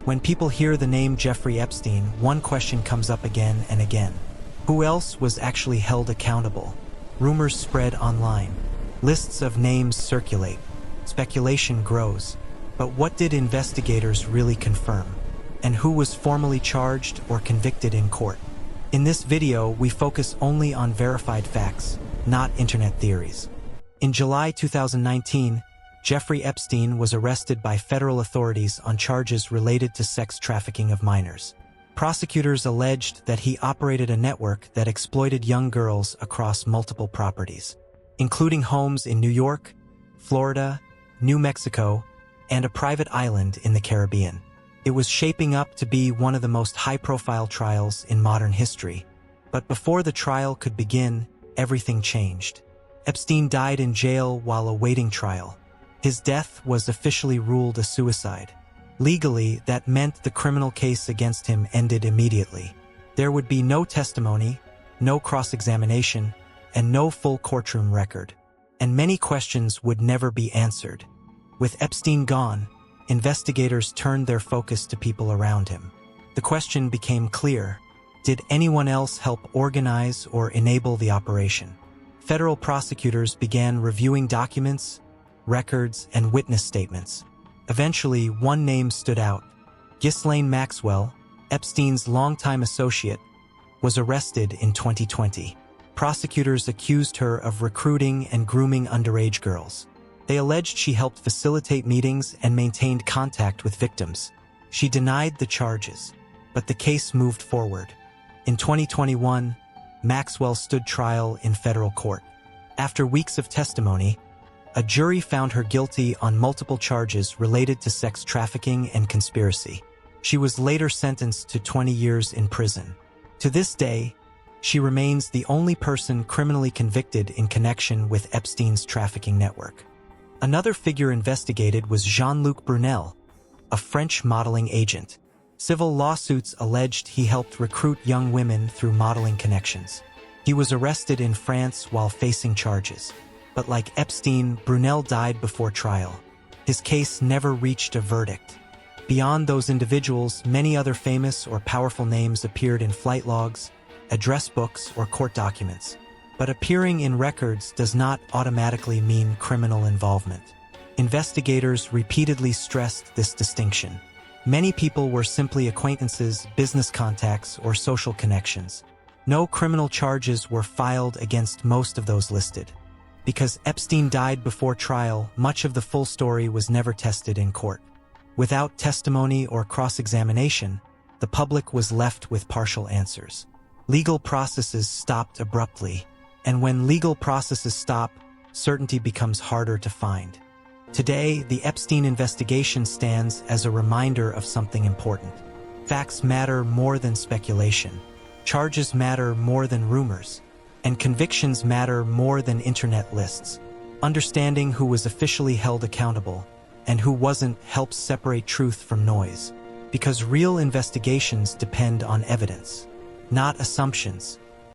When people hear the name Jeffrey Epstein, one question comes up again and again. Who else was actually held accountable? Rumors spread online. Lists of names circulate. Speculation grows. But what did investigators really confirm? And who was formally charged or convicted in court? In this video, we focus only on verified facts, not internet theories. In July 2019, Jeffrey Epstein was arrested by federal authorities on charges related to sex trafficking of minors. Prosecutors alleged that he operated a network that exploited young girls across multiple properties, including homes in New York, Florida, New Mexico, and a private island in the Caribbean. It was shaping up to be one of the most high-profile trials in modern history. But before the trial could begin, everything changed. Epstein died in jail while awaiting trial. His death was officially ruled a suicide. Legally, that meant the criminal case against him ended immediately. There would be no testimony, no cross-examination, and no full courtroom record. And many questions would never be answered. With Epstein gone, investigators turned their focus to people around him. The question became clear: did anyone else help organize or enable the operation? Federal prosecutors began reviewing documents, records, and witness statements. Eventually, one name stood out. Ghislaine Maxwell, Epstein's longtime associate, was arrested in 2020. Prosecutors accused her of recruiting and grooming underage girls. They alleged she helped facilitate meetings and maintained contact with victims. She denied the charges, but the case moved forward. In 2021, Maxwell stood trial in federal court. After weeks of testimony, a jury found her guilty on multiple charges related to sex trafficking and conspiracy. She was later sentenced to 20 years in prison. To this day, she remains the only person criminally convicted in connection with Epstein's trafficking network. Another figure investigated was Jean-Luc Brunel, a French modeling agent. Civil lawsuits alleged he helped recruit young women through modeling connections. He was arrested in France while facing charges. But like Epstein, Brunel died before trial. His case never reached a verdict. Beyond those individuals, many other famous or powerful names appeared in flight logs, address books, or court documents. But appearing in records does not automatically mean criminal involvement. Investigators repeatedly stressed this distinction. Many people were simply acquaintances, business contacts, or social connections. No criminal charges were filed against most of those listed. Because Epstein died before trial, much of the full story was never tested in court. Without testimony or cross-examination, the public was left with partial answers. Legal processes stopped abruptly, and when legal processes stop, certainty becomes harder to find. Today, the Epstein investigation stands as a reminder of something important. Facts matter more than speculation. Charges matter more than rumors. And convictions matter more than internet lists. Understanding who was officially held accountable and who wasn't helps separate truth from noise. Because real investigations depend on evidence, not assumptions.